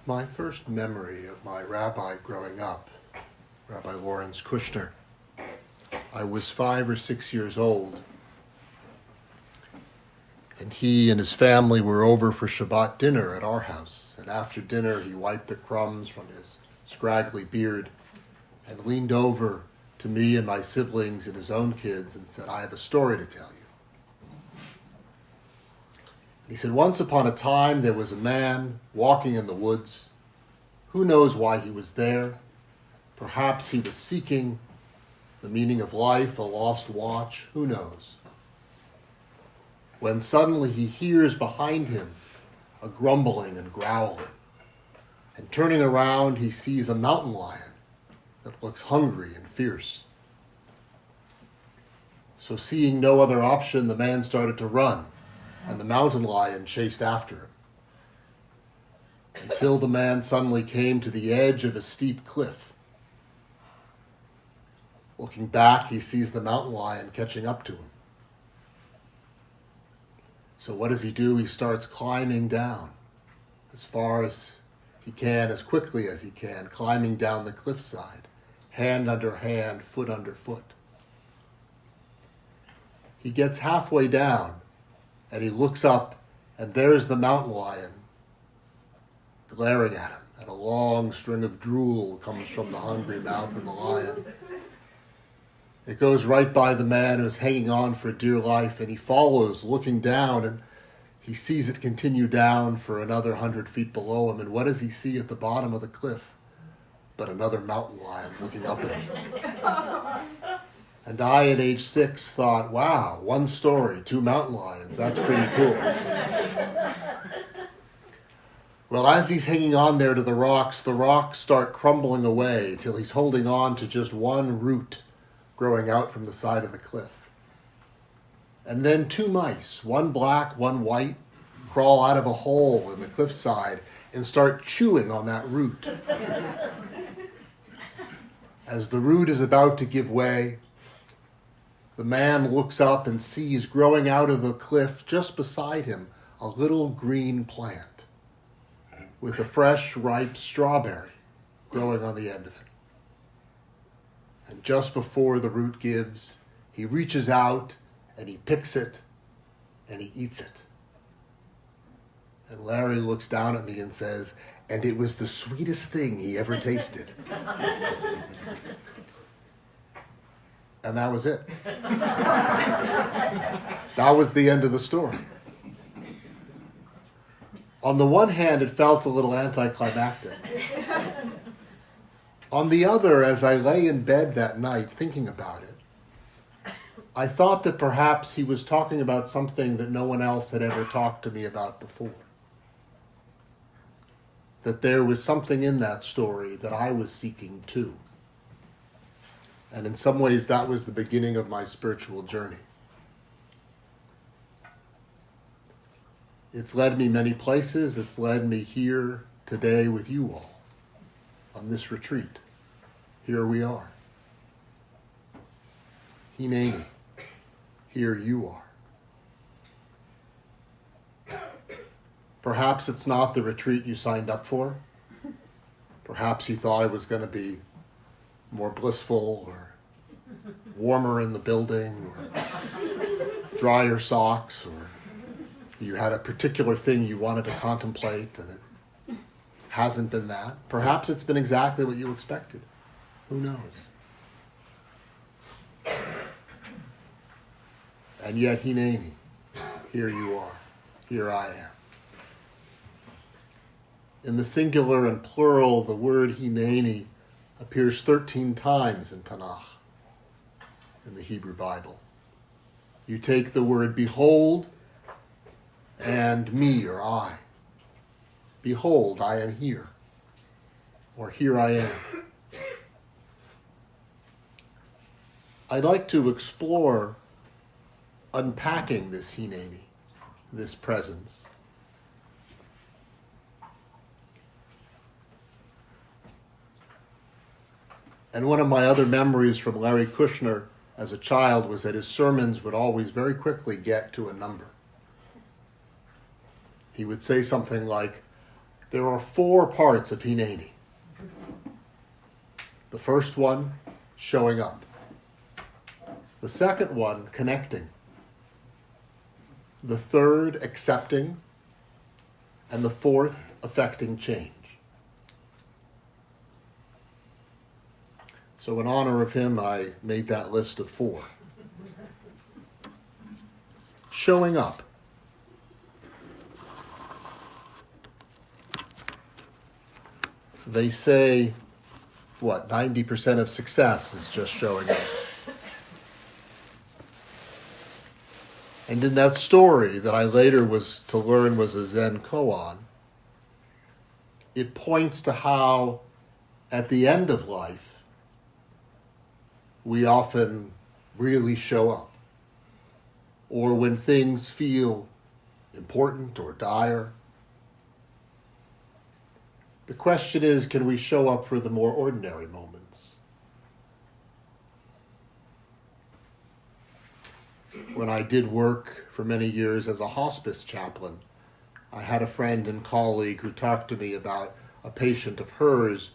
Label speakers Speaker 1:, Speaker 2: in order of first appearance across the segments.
Speaker 1: My first memory of my rabbi growing up, Rabbi Lawrence Kushner, I was 5 or 6 years old, and he and his family were over for Shabbat dinner at our house. And after dinner, he wiped the crumbs from his scraggly beard and leaned over to me and my siblings and his own kids and said, "I have a story to tell you." He said, "Once upon a time, there was a man walking in the woods. Who knows why he was there? Perhaps he was seeking the meaning of life, a lost watch, who knows? When suddenly he hears behind him a grumbling and growling. And turning around, he sees a mountain lion that looks hungry and fierce. So seeing no other option, the man started to run, and the mountain lion chased after him. Until the man suddenly came to the edge of a steep cliff. Looking back, he sees the mountain lion catching up to him. So what does he do? He starts climbing down as far as he can, as quickly as he can, climbing down the cliffside, hand under hand, foot under foot. He gets halfway down, and he looks up, and there's the mountain lion glaring at him, and a long string of drool comes from the hungry mouth of the lion. It goes right by the man who's hanging on for dear life, and he follows, looking down, and he sees it continue down for another 100 feet below him. And what does he see at the bottom of the cliff but another mountain lion looking up at him? And I, at age 6, thought, wow, one story, 2 mountain lions, that's pretty cool. Well, as he's hanging on there to the rocks start crumbling away till he's holding on to just one root growing out from the side of the cliff. And then 2 mice, one black, one white, crawl out of a hole in the cliffside and start chewing on that root. As the root is about to give way, the man looks up and sees growing out of the cliff just beside him a little green plant with a fresh, ripe strawberry growing on the end of it. And just before the root gives, he reaches out and he picks it and he eats it. And Larry looks down at me and says, "And it was the sweetest thing he ever tasted." And that was it. That was the end of the story. On the one hand, it felt a little anticlimactic. On the other, as I lay in bed that night thinking about it, I thought that perhaps he was talking about something that no one else had ever talked to me about before. That there was something in that story that I was seeking too. And in some ways, that was the beginning of my spiritual journey. It's led me many places. It's led me here today with you all on this retreat. Here we are. Hineni, here you are. Perhaps it's not the retreat you signed up for. Perhaps you thought it was going to be more blissful or warmer in the building or drier socks, or you had a particular thing you wanted to contemplate and it hasn't been that. Perhaps it's been exactly what you expected. Who knows? And yet, Hineni, here you are. Here I am. In the singular and plural, the word Hineni appears 13 times in Tanakh, in the Hebrew Bible. You take the word behold and me, or I. Behold, I am here. Or here I am. I'd like to explore unpacking this Hineni, this presence. And one of my other memories from Larry Kushner as a child was that his sermons would always very quickly get to a number. He would say something like, There are 4 parts of Hineni. The first one, showing up. The second one, connecting. The third, accepting. And the fourth, affecting change. So in honor of him, I made that list of 4. Showing up. They say, 90% of success is just showing up. And in that story that I later was to learn was a Zen koan, it points to how at the end of life, we often really show up. Or when things feel important or dire. The question is, can we show up for the more ordinary moments? When I did work for many years as a hospice chaplain, I had a friend and colleague who talked to me about a patient of hers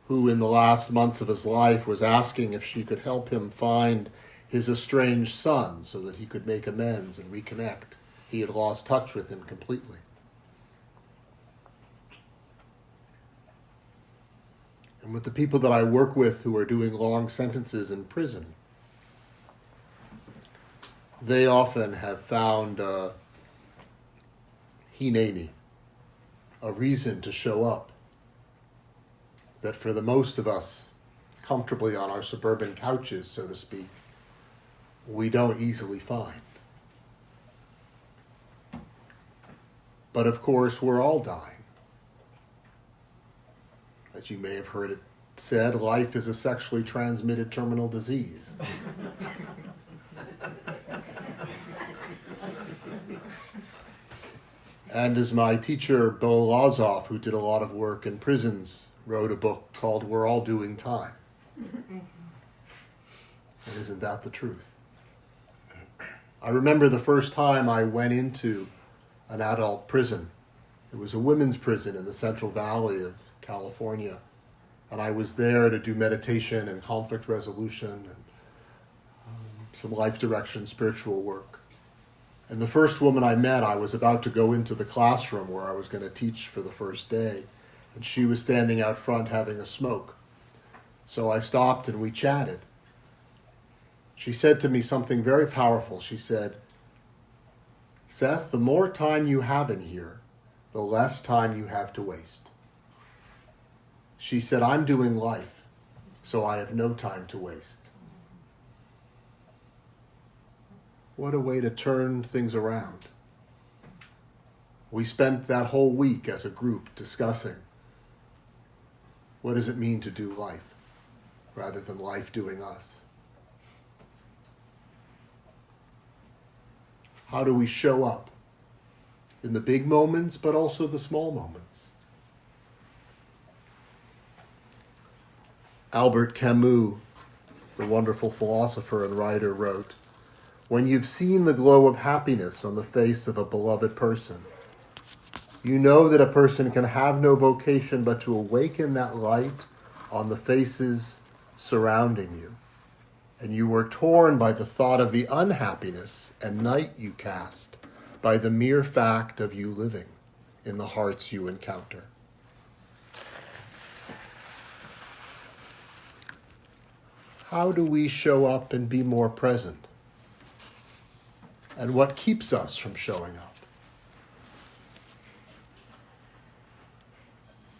Speaker 1: who in the last months of his life was asking if she could help him find his estranged son so that he could make amends and reconnect. He had lost touch with him completely. And with the people that I work with who are doing long sentences in prison, they often have found Hineni, a reason to show up, that for the most of us, comfortably on our suburban couches, so to speak, we don't easily find. But of course, we're all dying. As you may have heard it said, life is a sexually transmitted terminal disease. And as my teacher, Bo Lazoff, who did a lot of work in prisons, wrote a book called We're All Doing Time. And isn't that the truth? I remember the first time I went into an adult prison. It was a women's prison in the Central Valley of California. And I was there to do meditation and conflict resolution and some life direction, spiritual work. And the first woman I met, I was about to go into the classroom where I was going to teach for the first day. And she was standing out front having a smoke. So I stopped and we chatted. She said to me something very powerful. She said, "Seth, the more time you have in here, the less time you have to waste." She said, "I'm doing life, so I have no time to waste." What a way to turn things around. We spent that whole week as a group discussing what does it mean to do life rather than life doing us. How do we show up in the big moments, but also the small moments? Albert Camus, the wonderful philosopher and writer, wrote, "When you've seen the glow of happiness on the face of a beloved person, you know that a person can have no vocation but to awaken that light on the faces surrounding you. And you were torn by the thought of the unhappiness and night you cast by the mere fact of you living in the hearts you encounter." How do we show up and be more present? And what keeps us from showing up?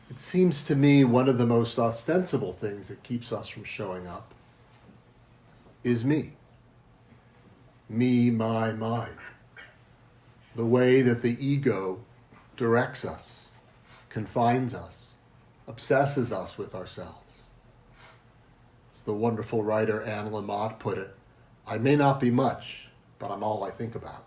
Speaker 1: It seems to me one of the most ostensible things that keeps us from showing up is me. Me, my, mine. The way that the ego directs us, confines us, obsesses us with ourselves. As the wonderful writer Anne Lamott put it, "I may not be much, but I'm all I think about."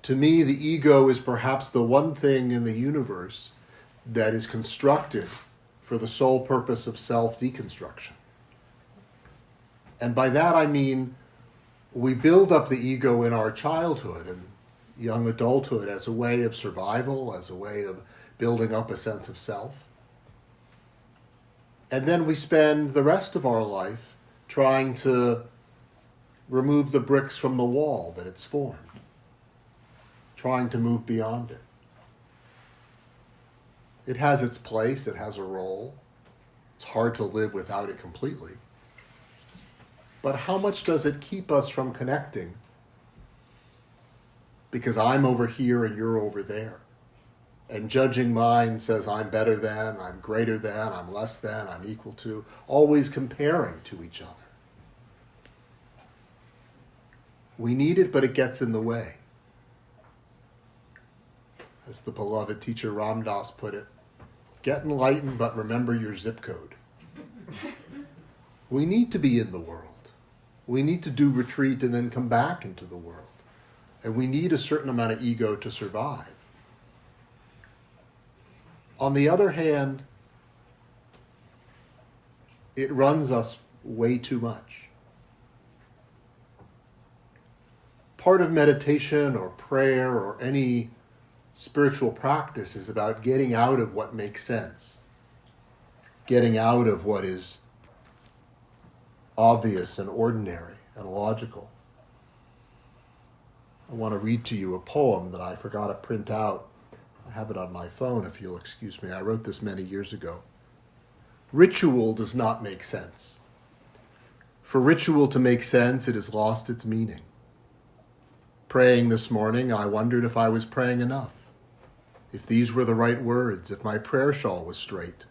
Speaker 1: To me, the ego is perhaps the one thing in the universe that is constructed for the sole purpose of self-deconstruction. And by that I mean We build up the ego in our childhood and young adulthood as a way of survival, as a way of building up a sense of self. And then we spend the rest of our life trying to remove the bricks from the wall that it's formed, trying to move beyond it. It has its place, it has a role. It's hard to live without it completely. But how much does it keep us from connecting? Because I'm over here and you're over there. And judging mind says I'm better than, I'm greater than, I'm less than, I'm equal to, always comparing to each other. We need it, but it gets in the way. As the beloved teacher Ram Dass put it, get enlightened, but remember your zip code. We need to be in the world. We need to do retreat and then come back into the world. And we need a certain amount of ego to survive. On the other hand, it runs us way too much. Part of meditation or prayer or any spiritual practice is about getting out of what makes sense, getting out of what is obvious and ordinary and logical. I want to read to you a poem that I forgot to print out. I have it on my phone, if you'll excuse me. I wrote this many years ago. Ritual does not make sense. For ritual to make sense, it has lost its meaning. Praying this morning, I wondered if I was praying enough, if these were the right words, if my prayer shawl was straight.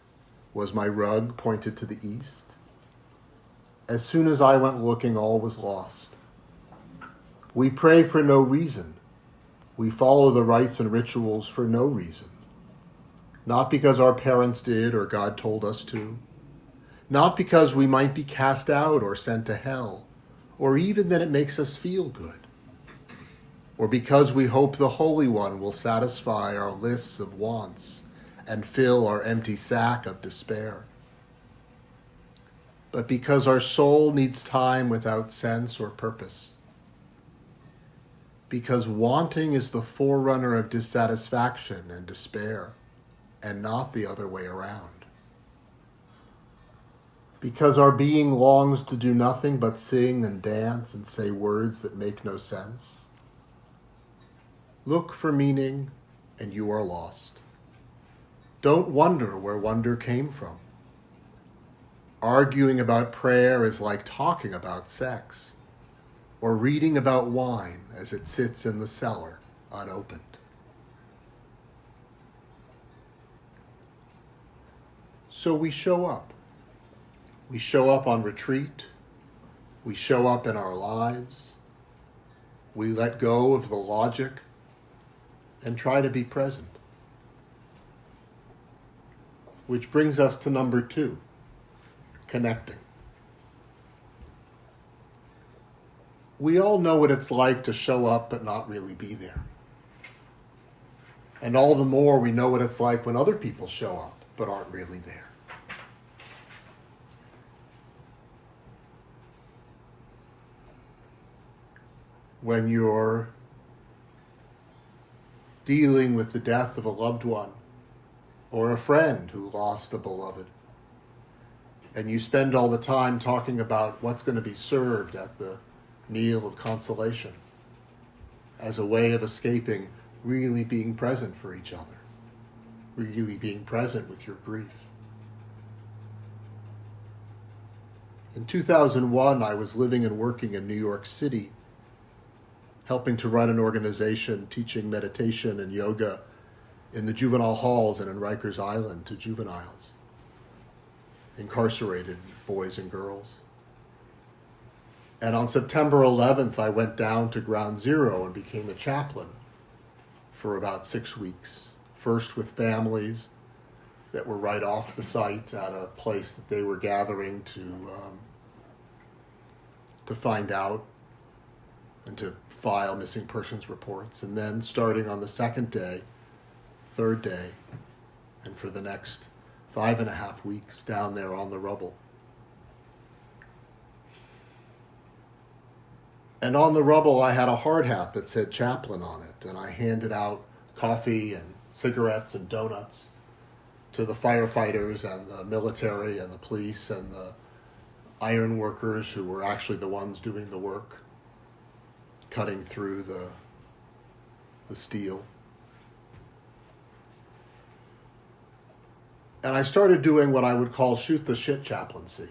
Speaker 1: Was my rug pointed to the east? As soon as I went looking, all was lost. We pray for no reason. We follow the rites and rituals for no reason. Not because our parents did or God told us to. Not because we might be cast out or sent to hell, or even that it makes us feel good. Or because we hope the Holy One will satisfy our lists of wants and fill our empty sack of despair. But because our soul needs time without sense or purpose. Because wanting is the forerunner of dissatisfaction and despair, and not the other way around. Because our being longs to do nothing but sing and dance and say words that make no sense. Look for meaning, and you are lost. Don't wonder where wonder came from. Arguing about prayer is like talking about sex, or reading about wine as it sits in the cellar unopened. So we show up. We show up on retreat. We show up in our lives. We let go of the logic and try to be present. Which brings us to number 2, connecting. We all know what it's like to show up but not really be there. And all the more we know what it's like when other people show up but aren't really there. When you're dealing with the death of a loved one or a friend who lost a beloved, and you spend all the time talking about what's going to be served at the meal of consolation as a way of escaping really being present for each other, really being present with your grief. In 2001, I was living and working in New York City, helping to run an organization teaching meditation and yoga in the juvenile halls and in Rikers Island to juveniles, incarcerated boys and girls. And on September 11th, I went down to Ground Zero and became a chaplain for about 6 weeks. First with families that were right off the site at a place that they were gathering to find out and to file missing persons reports. And then starting on the second day, third day, and for the next 5.5 weeks down there on the rubble. And on the rubble, I had a hard hat that said chaplain on it, and I handed out coffee and cigarettes and donuts to the firefighters and the military and the police and the iron workers who were actually the ones doing the work, cutting through the steel. And I started doing what I would call shoot the shit chaplaincy,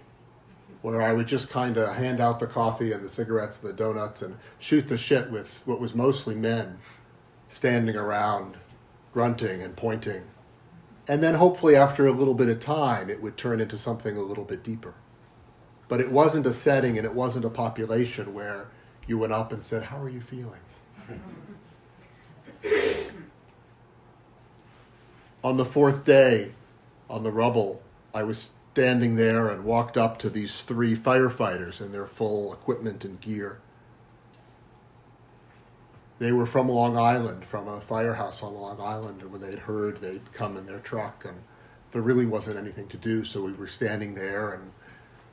Speaker 1: where I would just kind of hand out the coffee and the cigarettes and the donuts and shoot the shit with what was mostly men standing around, grunting and pointing. And then hopefully after a little bit of time, it would turn into something a little bit deeper. But it wasn't a setting and it wasn't a population where you went up and said, "How are you feeling?" On the fourth day, on the rubble, I was standing there and walked up to these 3 firefighters in their full equipment and gear. They were from Long Island, from a firehouse on Long Island, and when they'd heard, they'd come in their truck, and there really wasn't anything to do, so we were standing there, and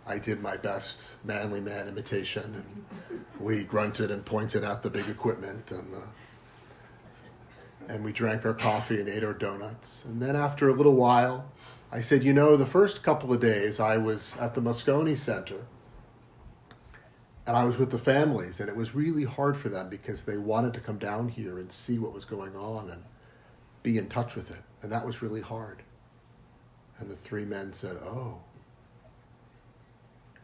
Speaker 1: I did my best manly man imitation, and we grunted and pointed at the big equipment, and we drank our coffee and ate our donuts. And then after a little while, I said, the first couple of days I was at the Moscone Center, and I was with the families, and it was really hard for them because they wanted to come down here and see what was going on and be in touch with it, and that was really hard. And the 3 men said, "Oh."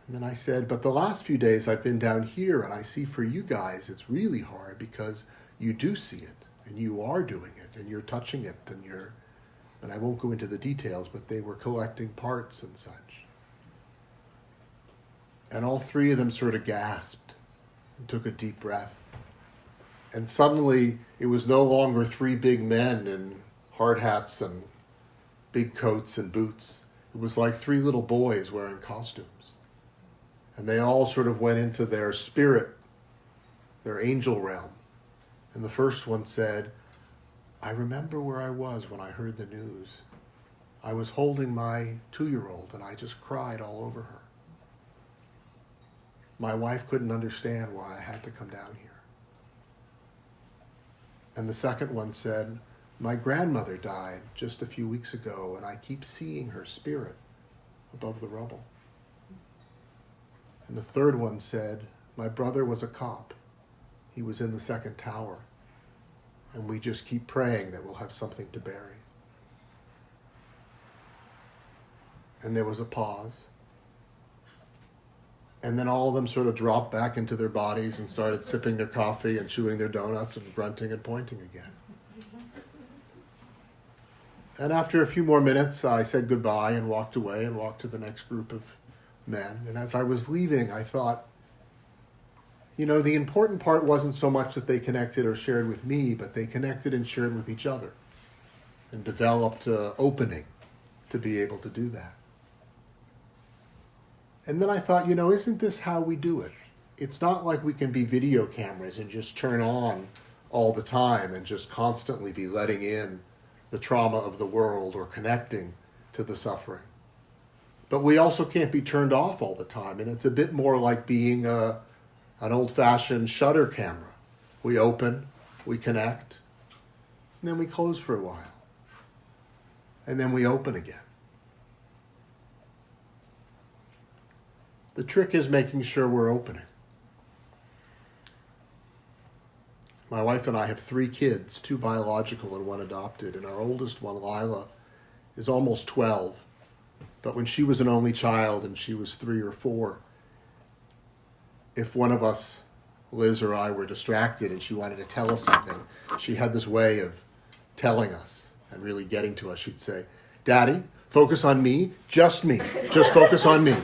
Speaker 1: And then I said, "But the last few days I've been down here, and I see for you guys it's really hard because you do see it, and you are doing it, and you're touching it, and I won't go into the details, but they were collecting parts and such." And all 3 of them sort of gasped and took a deep breath. And suddenly it was no longer 3 big men in hard hats and big coats and boots. It was like 3 little boys wearing costumes. And they all sort of went into their spirit, their angel realm. And the first one said, "I remember where I was when I heard the news. I was holding my 2-year-old and I just cried all over her. My wife couldn't understand why I had to come down here." And the second one said, "My grandmother died just a few weeks ago and I keep seeing her spirit above the rubble." And the third one said, "My brother was a cop. He was in the 2nd tower. And we just keep praying that we'll have something to bury." And there was a pause. And then all of them sort of dropped back into their bodies and started sipping their coffee and chewing their donuts and grunting and pointing again. And after a few more minutes, I said goodbye and walked away and walked to the next group of men. And as I was leaving, I thought, the important part wasn't so much that they connected or shared with me, but they connected and shared with each other and developed an opening to be able to do that. And then I thought, isn't this how we do it? It's not like we can be video cameras and just turn on all the time and just constantly be letting in the trauma of the world or connecting to the suffering. But we also can't be turned off all the time, and it's a bit more like being an old-fashioned shutter camera. We open, we connect, and then we close for a while. And then we open again. The trick is making sure we're opening. My wife and I have 3 kids, 2 biological and 1 adopted, and our oldest one, Lila, is almost 12. But when she was an only child and she was 3 or 4, if one of us, Liz or I, were distracted and she wanted to tell us something, she had this way of telling us and really getting to us. She'd say, "Daddy, focus on me, just focus on me."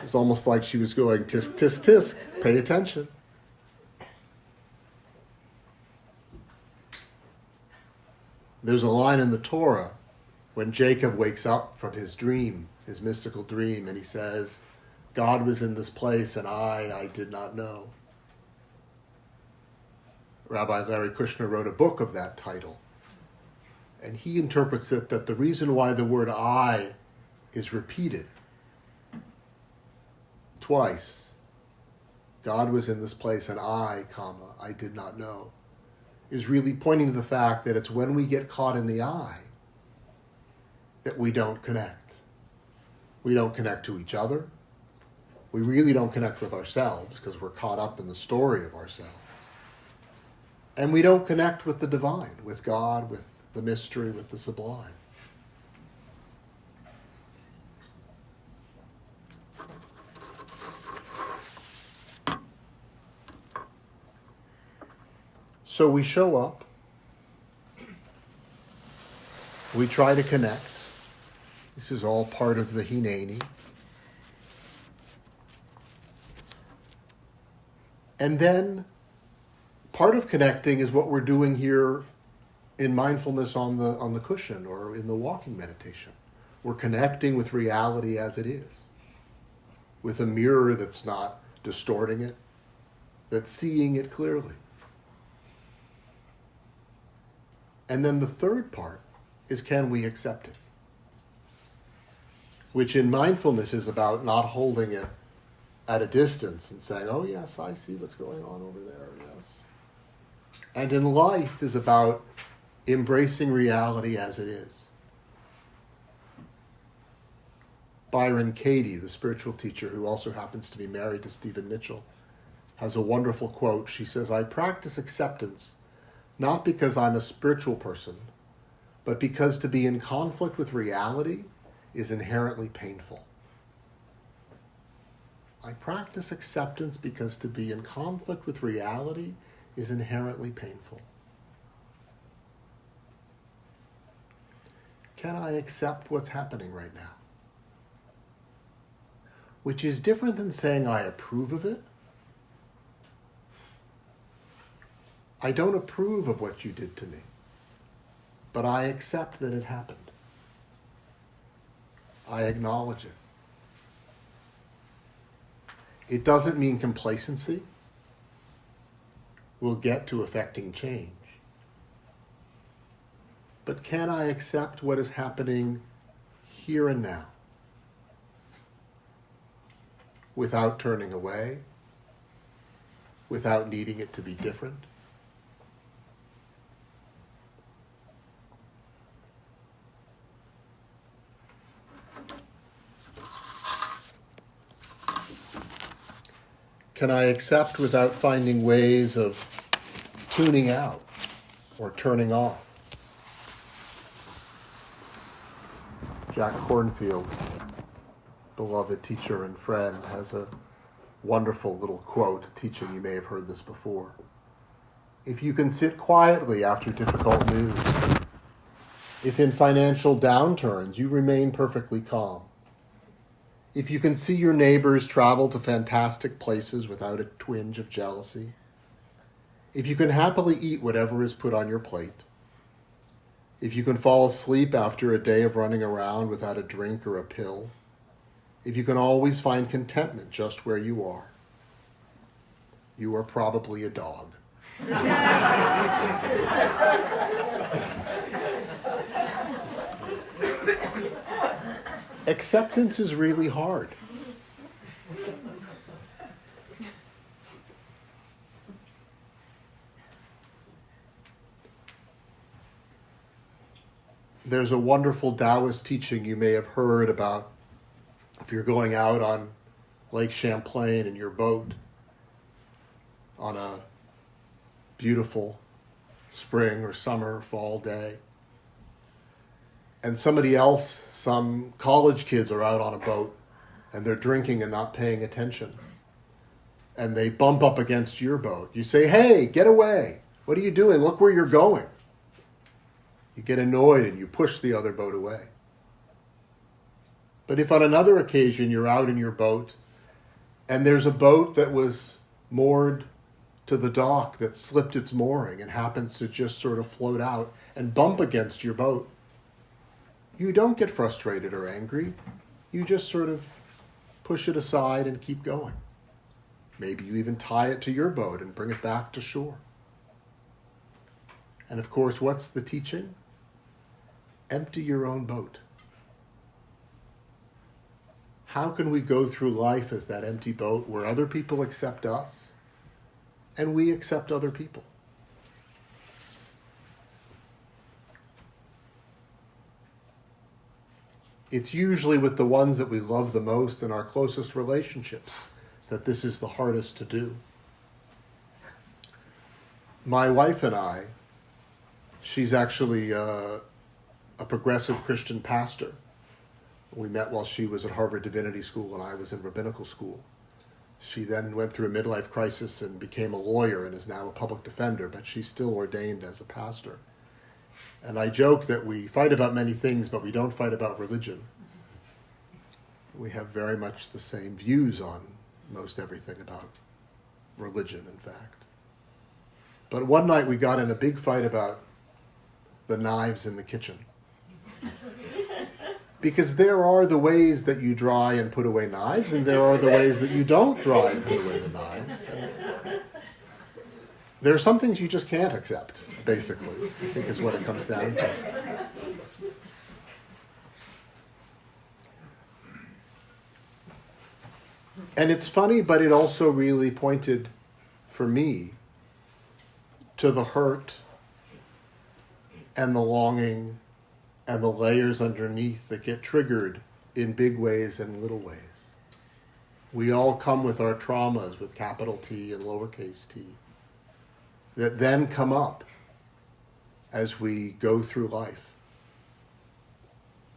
Speaker 1: It's almost like she was going, "Tisk, tisk, tisk, pay attention." There's a line in the Torah when Jacob wakes up from his dream, his mystical dream, and he says, "God was in this place and I did not know." Rabbi Larry Kushner wrote a book of that title. And he interprets it that the reason why the word "I" is repeated twice God was in this place and I did not know, is really pointing to the fact that it's when we get caught in the I that we don't connect. We don't connect to each other. We really don't connect with ourselves because we're caught up in the story of ourselves. And we don't connect with the divine, with God, with the mystery, with the sublime. So we show up, we try to connect. This is all part of the Hineni. And then part of connecting is what we're doing here in mindfulness on the cushion or in the walking meditation. We're connecting with reality as it is, with a mirror that's not distorting it, that's seeing it clearly. And then the third part is, can we accept it? Which in mindfulness is about not holding it at a distance and saying, oh yes, I see what's going on over there, yes. And in life is about embracing reality as it is. Byron Katie, the spiritual teacher who also happens to be married to Stephen Mitchell, has a wonderful quote. She says, I practice acceptance not because I'm a spiritual person, but because to be in conflict with reality is inherently painful. I practice acceptance because to be in conflict with reality is inherently painful. Can I accept what's happening right now? Which is different than saying I approve of it. I don't approve of what you did to me, but I accept that it happened. I acknowledge it. It doesn't mean complacency. We'll get to affecting change. But can I accept what is happening here and now without turning away, without needing it to be different? Can I accept without finding ways of tuning out or turning off? Jack Kornfield, beloved teacher and friend, has a wonderful little quote, teaching, you may have heard this before. If you can sit quietly after difficult news, if in financial downturns you remain perfectly calm, if you can see your neighbors travel to fantastic places without a twinge of jealousy, if you can happily eat whatever is put on your plate, if you can fall asleep after a day of running around without a drink or a pill, if you can always find contentment just where you are probably a dog. Acceptance is really hard. There's a wonderful Taoist teaching you may have heard about if you're going out on Lake Champlain in your boat on a beautiful spring or summer or fall day, and somebody else, some college kids are out on a boat and they're drinking and not paying attention, and they bump up against your boat. You say, hey, get away. What are you doing? Look where you're going. You get annoyed and you push the other boat away. But if on another occasion you're out in your boat and there's a boat that was moored to the dock that slipped its mooring and happens to just sort of float out and bump against your boat, you don't get frustrated or angry. You just sort of push it aside and keep going. Maybe you even tie it to your boat and bring it back to shore. And of course, what's the teaching? Empty your own boat. How can we go through life as that empty boat where other people accept us and we accept other people? It's usually with the ones that we love the most in our closest relationships that this is the hardest to do. My wife and I, she's actually a progressive Christian pastor. We met while she was at Harvard Divinity School and I was in rabbinical school. She then went through a midlife crisis and became a lawyer and is now a public defender, but she's still ordained as a pastor. And I joke that we fight about many things, but we don't fight about religion. We have very much the same views on most everything about religion, in fact. But one night we got in a big fight about the knives in the kitchen. Because there are the ways that you dry and put away knives, and there are the ways that you don't dry and put away the knives. And there are some things you just can't accept, basically, I think is what it comes down to. And it's funny, but it also really pointed, for me, to the hurt and the longing and the layers underneath that get triggered in big ways and little ways. We all come with our traumas with capital T and lowercase t that then come up as we go through life.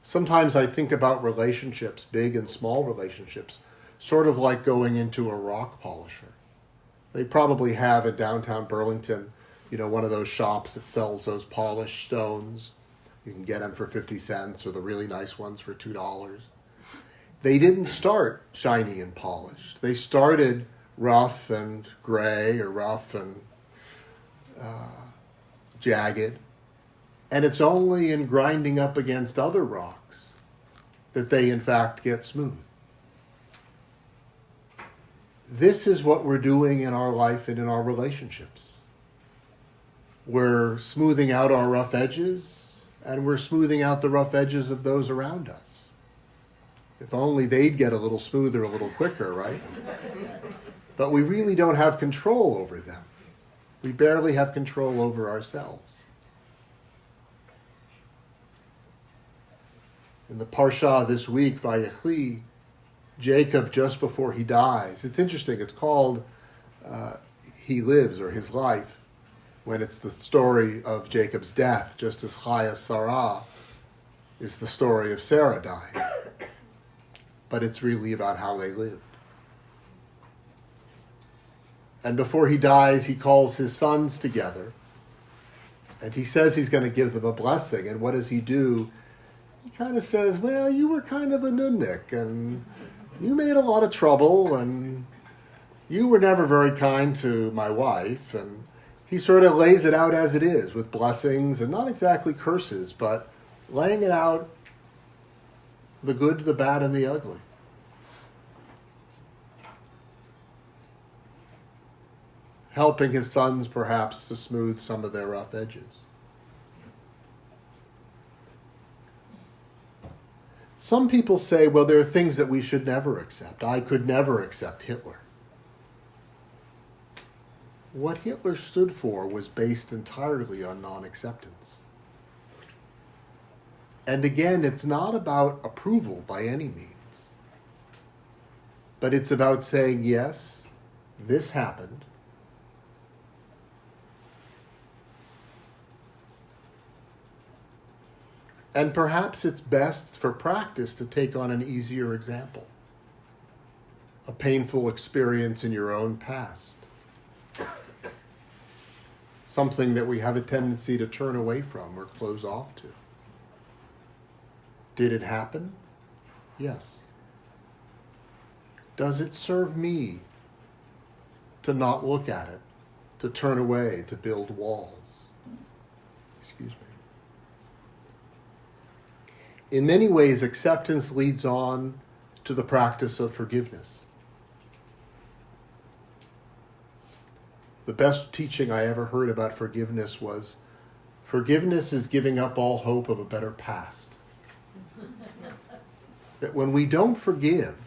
Speaker 1: Sometimes I think about relationships, big and small relationships, sort of like going into a rock polisher. They probably have in downtown Burlington, one of those shops that sells those polished stones. You can get them for 50 cents or the really nice ones for $2. They didn't start shiny and polished. They started rough and gray or rough and jagged. And it's only in grinding up against other rocks that they in fact get smooth. This is what we're doing in our life and in our relationships. We're smoothing out our rough edges, and we're smoothing out the rough edges of those around us. If only they'd get a little smoother a little quicker, right? But we really don't have control over them. We barely have control over ourselves. In the Parsha this week, Vayechi, Jacob, just before he dies, it's interesting, it's called He Lives, or His Life, when it's the story of Jacob's death, just as Chaya Sarah is the story of Sarah dying. But it's really about how they lived. And before he dies, he calls his sons together. And he says he's going to give them a blessing. And what does he do? He kind of says, well, you were kind of a nunnik, and you made a lot of trouble, and you were never very kind to my wife. And he sort of lays it out as it is, with blessings, and not exactly curses, but laying it out, the good, the bad, and the ugly. Helping his sons, perhaps, to smooth some of their rough edges. Some people say, well, there are things that we should never accept. I could never accept Hitler. What Hitler stood for was based entirely on non-acceptance. And again, it's not about approval by any means. But it's about saying, yes, this happened. And perhaps it's best for practice to take on an easier example. A painful experience in your own past. Something that we have a tendency to turn away from or close off to. Did it happen? Yes. Does it serve me to not look at it, to turn away, to build walls? Excuse me. In many ways, acceptance leads on to the practice of forgiveness. The best teaching I ever heard about forgiveness was, forgiveness is giving up all hope of a better past. that when we don't forgive,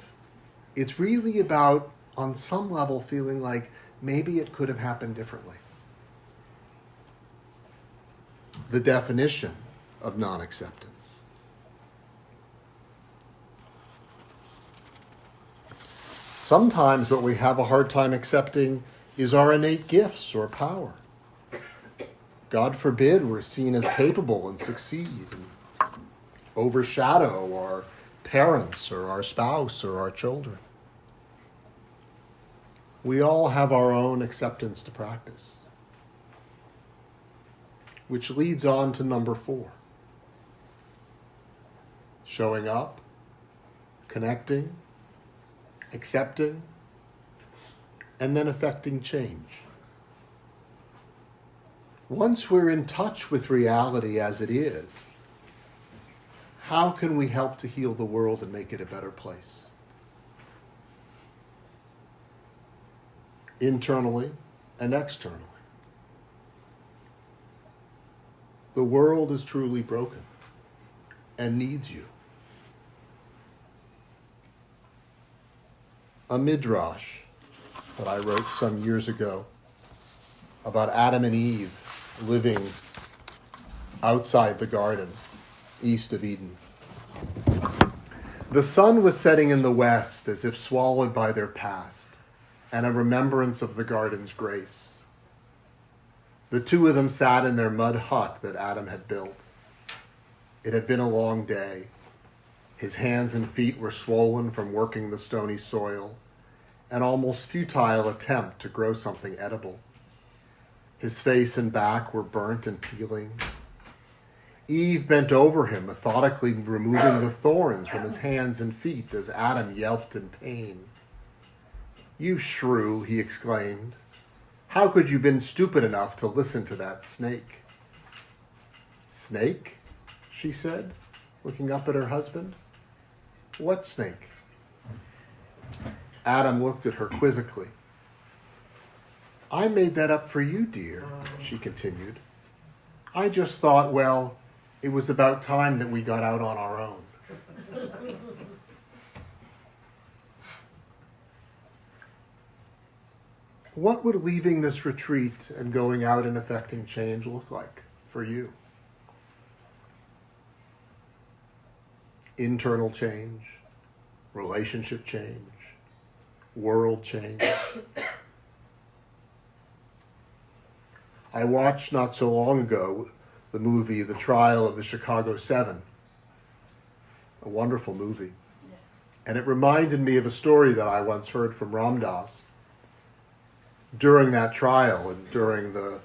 Speaker 1: it's really about, on some level, feeling like maybe it could have happened differently. The definition of non-acceptance. Sometimes what we have a hard time accepting is our innate gifts or power. God forbid we're seen as capable and succeed and overshadow our parents or our spouse or our children. We all have our own acceptance to practice. Which leads on to number 4. Showing up, connecting, accepting, and then effecting change. Once we're in touch with reality as it is, how can we help to heal the world and make it a better place? Internally and externally. The world is truly broken and needs you. A midrash that I wrote some years ago about Adam and Eve living outside the garden, east of Eden. The sun was setting in the west as if swallowed by their past and a remembrance of the garden's grace. The two of them sat in their mud hut that Adam had built. It had been a long day. His hands and feet were swollen from working the stony soil, an almost futile attempt to grow something edible. His face and back were burnt and peeling. Eve bent over him, methodically removing the thorns from his hands and feet as Adam yelped in pain. "You shrew," he exclaimed. "How could you have been stupid enough to listen to that snake?" "Snake?" she said, looking up at her husband. "What snake?" Adam looked at her quizzically. "I made that up for you, dear," she continued. "I just thought, well, it was about time that we got out on our own." What would leaving this retreat and going out and effecting change look like for you? Internal change, relationship change, world change. I watched not so long ago the movie The Trial of the Chicago 7, a wonderful movie. And it reminded me of a story that I once heard from Ram Dass. During that trial and during the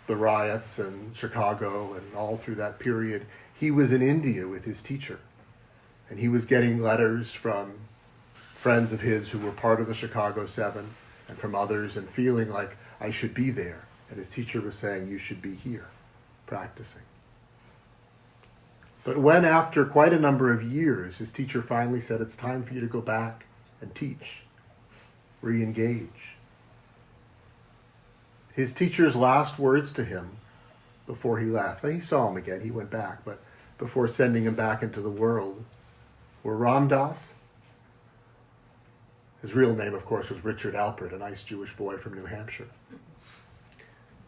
Speaker 1: riots in Chicago and all through that period, he was in India with his teacher. And he was getting letters from friends of his who were part of the Chicago 7 and from others and feeling like, I should be there. And his teacher was saying, you should be here, practicing. But when, after quite a number of years, his teacher finally said, it's time for you to go back and teach, re-engage. His teacher's last words to him before he left, he saw him again, he went back, but before sending him back into the world, were Ram Dass. His real name, of course, was Richard Alpert, a nice Jewish boy from New Hampshire.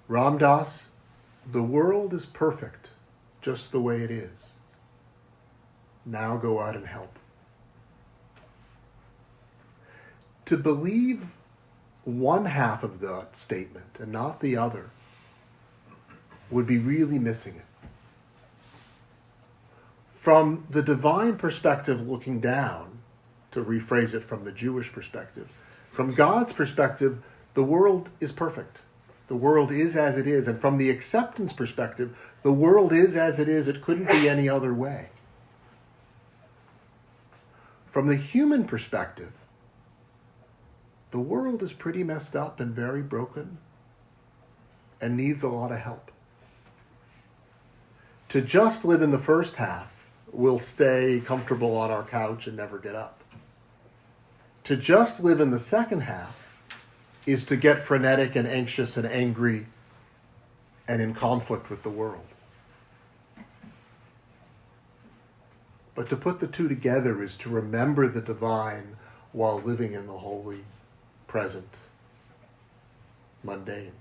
Speaker 1: Ram Dass, the world is perfect, just the way it is. Now go out and help. To believe one half of that statement and not the other would be really missing it. From the divine perspective looking down, to rephrase it from the Jewish perspective, from God's perspective, the world is perfect. The world is as it is. And from the acceptance perspective, the world is as it is. It couldn't be any other way. From the human perspective, the world is pretty messed up and very broken and needs a lot of help. To just live in the first half, we'll stay comfortable on our couch and never get up. To just live in the second half is to get frenetic and anxious and angry and in conflict with the world. But to put the two together is to remember the divine while living in the holy, present, mundane.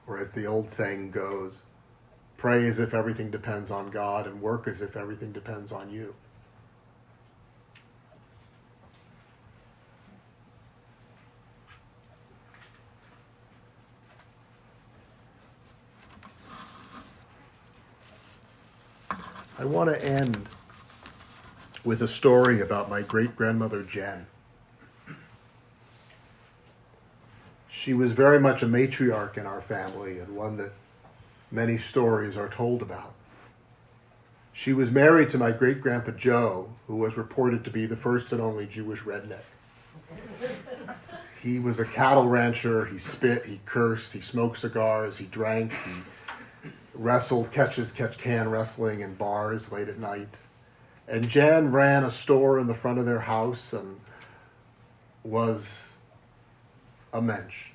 Speaker 1: Or as the old saying goes, pray as if everything depends on God and work as if everything depends on you. I want to end with a story about my great-grandmother Jen. She was very much a matriarch in our family and one that many stories are told about. She was married to my great-grandpa Joe, who was reported to be the first and only Jewish redneck. He was a cattle rancher, he spit, he cursed, he smoked cigars, he drank, he wrestled, catch-can wrestling in bars late at night. And Jen ran a store in the front of their house and was a mensch.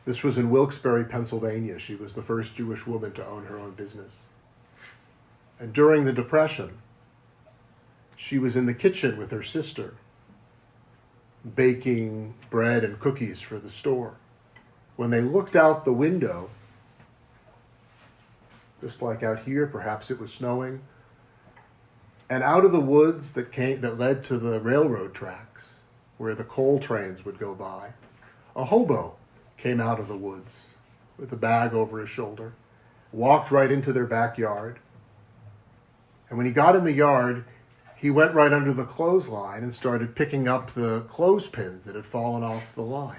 Speaker 1: This was in Wilkes-Barre, Pennsylvania. She was the first Jewish woman to own her own business. And during the Depression, she was in the kitchen with her sister, baking bread and cookies for the store. When they looked out the window, just like out here, perhaps it was snowing, and out of the woods that led to the railroad tracks, where the coal trains would go by, a hobo came out of the woods with a bag over his shoulder, walked right into their backyard, and when he got in the yard, he went right under the clothesline and started picking up the clothespins that had fallen off the line.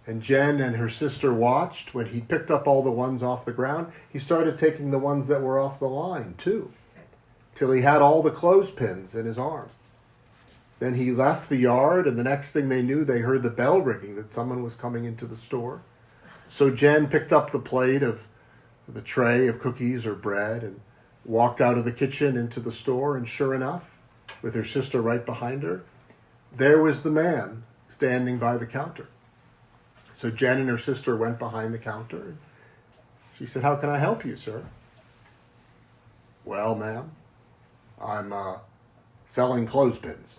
Speaker 1: And Jen and her sister watched. When he picked up all the ones off the ground, he started taking the ones that were off the line too, till he had all the clothespins in his arm. Then he left the yard, and the next thing they knew, they heard the bell ringing that someone was coming into the store. So Jen picked up the tray of cookies or bread and walked out of the kitchen into the store, and sure enough, with her sister right behind her, there was the man standing by the counter. So Jen and her sister went behind the counter. She said, "How can I help you, sir?" "Well, ma'am, I'm selling clothespins."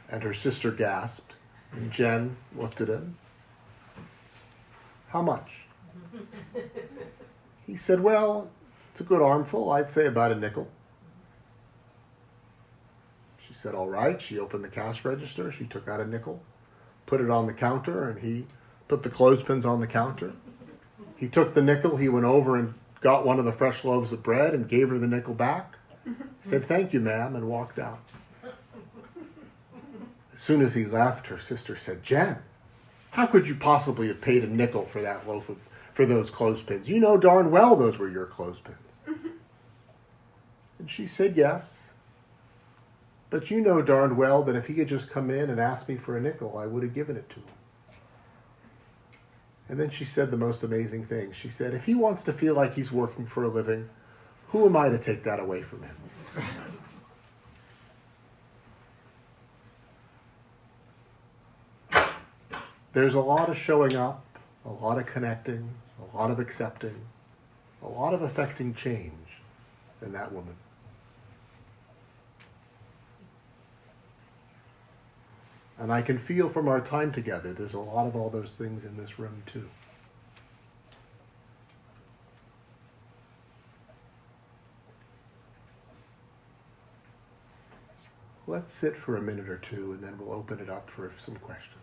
Speaker 1: And her sister gasped, and Jen looked at him. "How much?" He said, "Well, it's a good armful. I'd say about a nickel." She said, "All right." She opened the cash register. She took out a nickel, put it on the counter, and he put the clothespins on the counter. He took the nickel, he went over and got one of the fresh loaves of bread and gave her the nickel back, said, "Thank you, ma'am," and walked out. As soon as he left, her sister said, "Jen, how could you possibly have paid a nickel for that for those clothespins? You know darn well those were your clothespins." And she said, "Yes. But you know darned well that if he had just come in and asked me for a nickel, I would have given it to him." And then she said the most amazing thing. She said, "If he wants to feel like he's working for a living, who am I to take that away from him?" There's a lot of showing up, a lot of connecting, a lot of accepting, a lot of affecting change in that woman. And I can feel from our time together, there's a lot of all those things in this room too. Let's sit for a minute or two, and then we'll open it up for some questions.